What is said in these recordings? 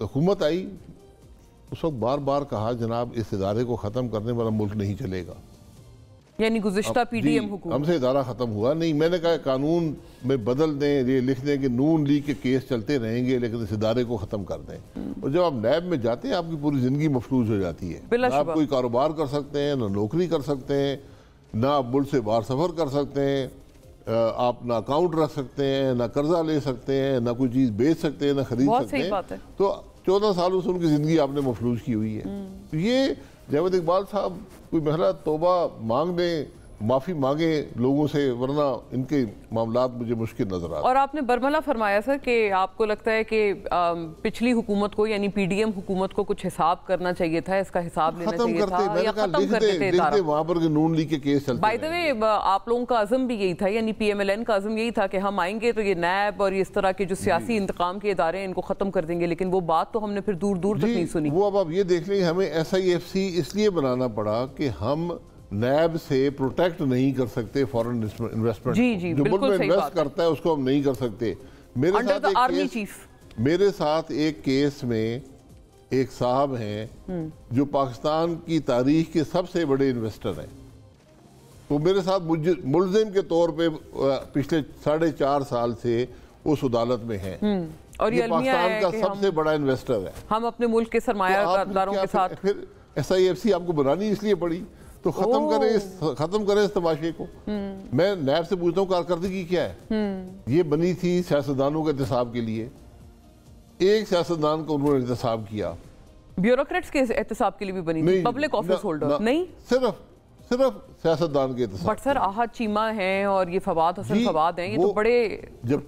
حکومت آئی اس وقت بار بار کہا جناب اس ادارے کو ختم کرنے والا ملک نہیں چلے گا. یعنی گزشتہ پی ڈی ایم حکومت ہم سے ادارہ ختم ہوا نہیں. میں نے کہا قانون میں بدل دیں, یہ لکھ دیں کہ نون لیگ کے کیس چلتے رہیں گے لیکن اس ادارے کو ختم کر دیں. اور جب آپ نیب میں جاتے ہیں آپ کی پوری زندگی مفلوج ہو جاتی ہے. نہ آپ کوئی کاروبار کر سکتے ہیں, نہ نوکری کر سکتے ہیں, نہ آپ ملک سے باہر سفر کر سکتے ہیں, آپ نہ اکاؤنٹ رکھ سکتے ہیں, نہ قرضہ لے سکتے ہیں, نہ کوئی چیز بیچ سکتے ہیں, نہ خرید سکتے ہیں. تو 14 سالوں سے ان کی زندگی آپ نے مفلوج کی ہوئی ہے. یہ جاوید اقبال صاحب کوئی مرحلہ توبہ مانگ دیں, معافی مانگیں لوگوں سے, ورنہ ان کے معاملات مجھے مشکل نظر آتے ہیں. اور آپ نے برملا فرمایا سر کہ آپ کو لگتا ہے کہ پچھلی حکومت کو یعنی پی ڈی ایم حکومت کو کچھ حساب کرنا چاہیے تھا, اس کا حساب لینا چاہیے تھا یا ختم کر دیتے ادارہ. وہاں پر نون لیگ کے کیس چلتے بائی دا وے آپ لوگوں کا عزم بھی یہی تھا, یعنی پی ایم ایل این کا عزم یہی تھا کہ ہم آئیں گے تو یہ نیب اور اس طرح کے جو سیاسی انتقام کے ادارے ہیں ان کو ختم کر دیں گے, لیکن وہ بات تو ہم نے پھر دور دور تک نہیں سنی. وہ اب آپ یہ دیکھ لیں ہمیں ایس آئی ایف سی اس لیے بنانا پڑا کہ ہم نیب سے پروٹیکٹ نہیں کر سکتے فورن انویسٹمنٹ. جو ملک میں انویسٹ کرتا ہے اس کو ہم نہیں کر سکتے. میرے ساتھ ایک کیس میں ایک صاحب ہیں جو پاکستان کی تاریخ کے سب سے بڑے انویسٹر ہیں. وہ میرے ساتھ ملزم کے طور پہ پچھلے 4.5 سال سے اس عدالت میں ہیں, اور یہ پاکستان کا سب سے بڑا انویسٹر ہے. ہم اپنے ملک کے سرمایہ داروں کے ساتھ پھر ایس آئی ایف سی آپ کو بنانی اس لیے پڑی تو ختم کریں اس تماشے کو. میں نیب سے پوچھتا ہوں کارکردگی کیا ہے؟ یہ بنی تھی سیاستدانوں کے احتساب کے لیے. ایک سیاستدان کو انہوں نے احتساب کیا. بیوروکریٹس کے احتساب کے لیے بھی بنی تھی, پبلک آفس ہولڈر نہیں, صرف سیاستدان کے احتساب. بٹ سر آحت چیمہ ہیں اور یہ فواد حسن فواد ہیں, یہ تو بڑے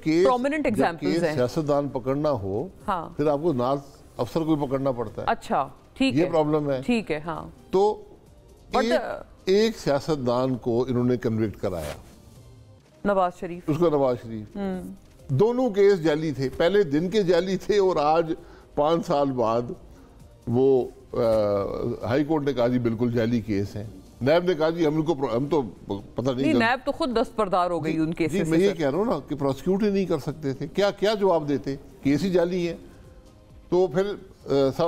پرومیننٹ ایگزامپلز ہیں. سیاستدان پکڑنا ہو پھر آپ کو ناز افسر کو پکڑنا پڑتا ہے. اچھا ٹھیک ہے, یہ پرابلم ہے. ٹھیک ہے. ہاں تو ایک سیاستدان کو انہوں نے کنوکٹ کرایا, نواز شریف. اس کو نواز شریف. دونوں کیس جعلی تھے, پہلے دن کے جعلی تھے اور آج 5 سال بعد وہ ہائی کورٹ نے کہا جی بالکل جعلی کیس ہیں. نیب نے کہا جی ہم تو پتہ نہیں, نیب تو خود دستبردار ہو گئی ان کیسز سے. میں یہ کہہ رہا ہوں نا کہ پروسیکیوٹ ہی نہیں کر سکتے تھے. کیا جواب دیتے, کیس ہی جعلی ہے. تو پھر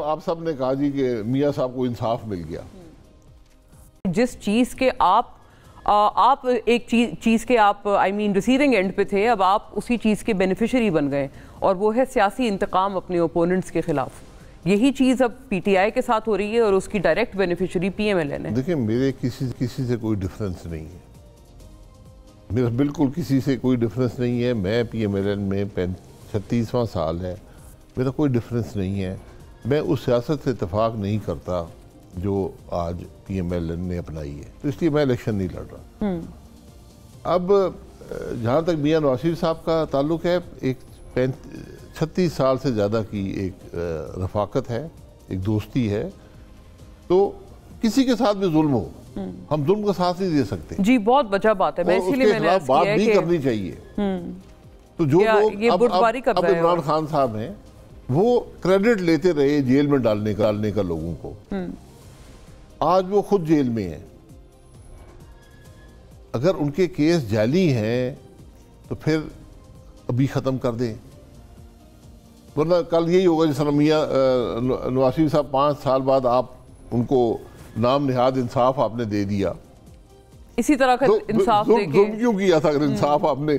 آپ سب نے کہا جی کہ میاں صاحب کو انصاف مل گیا. جس چیز کے آپ ایک چیز کے آپ ریسیونگ اینڈ پہ تھے, اب آپ اسی چیز کے بینیفیشری بن گئے, اور وہ ہے سیاسی انتقام اپنے اوپوننٹس کے خلاف. یہی چیز اب پی ٹی آئی کے ساتھ ہو رہی ہے اور اس کی direct beneficiary P M L N ہے. دیکھیں میرے کسی سے کوئی ڈفرنس نہیں ہے, میرا بالکل کسی سے کوئی ڈفرنس نہیں ہے. میں پی ایم ایل این میں 36واں سال ہے, میرا کوئی ڈفرنس نہیں ہے. میں اس سیاست سے اتفاق نہیں کرتا جو آج پی ایم ایل این نے اپنائی ہے, تو اس لیے میں الیکشن نہیں لڑ رہا. اب جہاں تک میاں نواز شریف صاحب کا تعلق ہے, ایک 36 سال سے زیادہ کی ایک رفاقت ہے, ایک دوستی ہے. تو کسی کے ساتھ بھی ظلم ہو, ہم ظلم کا ساتھ نہیں دے سکتے. جی بہت بچا بات ہے, میں اسی لیے میں نے عرض بات کیا ہے بھی کہ کرنی چاہیے. تو جو لوگ اب عمران خان صاحب ہیں وہ کریڈٹ لیتے رہے جیل میں ڈالنے کا لوگوں کو, آج وہ خود جیل میں ہیں. اگر ان کے کیس جعلی ہیں تو پھر ابھی ختم کر دیں, ورنہ کل یہی ہوگا جس طرح میاں نواز شریف صاحب 5 سال بعد آپ ان کو نام نہاد انصاف آپ نے دے دیا. اسی طرح کا انصاف دے کے ظلم کیوں کیا تھا اگر انصاف آپ نے,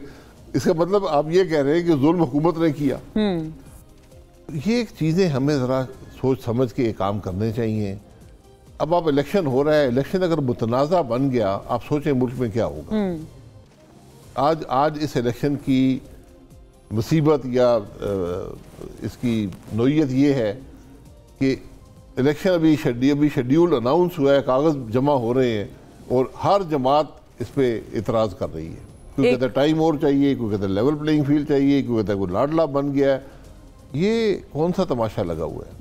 اس کا مطلب آپ یہ کہہ رہے ہیں کہ ظلم حکومت نے کیا. یہ چیزیں ہمیں ذرا سوچ سمجھ کے کام کرنے چاہیے. اب آپ الیکشن ہو رہا ہے, الیکشن اگر متنازع بن گیا, آپ سوچیں ملک میں کیا ہوگا. آج اس الیکشن کی مصیبت یا اس کی نوعیت یہ ہے کہ الیکشن ابھی شیڈیول اناؤنس ہوا ہے, کاغذ جمع ہو رہے ہیں, اور ہر جماعت اس پہ اعتراض کر رہی ہے. کوئی کہتا ہے ٹائم اور چاہیے, کوئی کہتا ہے لیول پلینگ فیلڈ چاہیے, کوئی کہتا ہے کوئی لاڈلا بن گیا ہے. یہ کون سا تماشا لگا ہوا ہے؟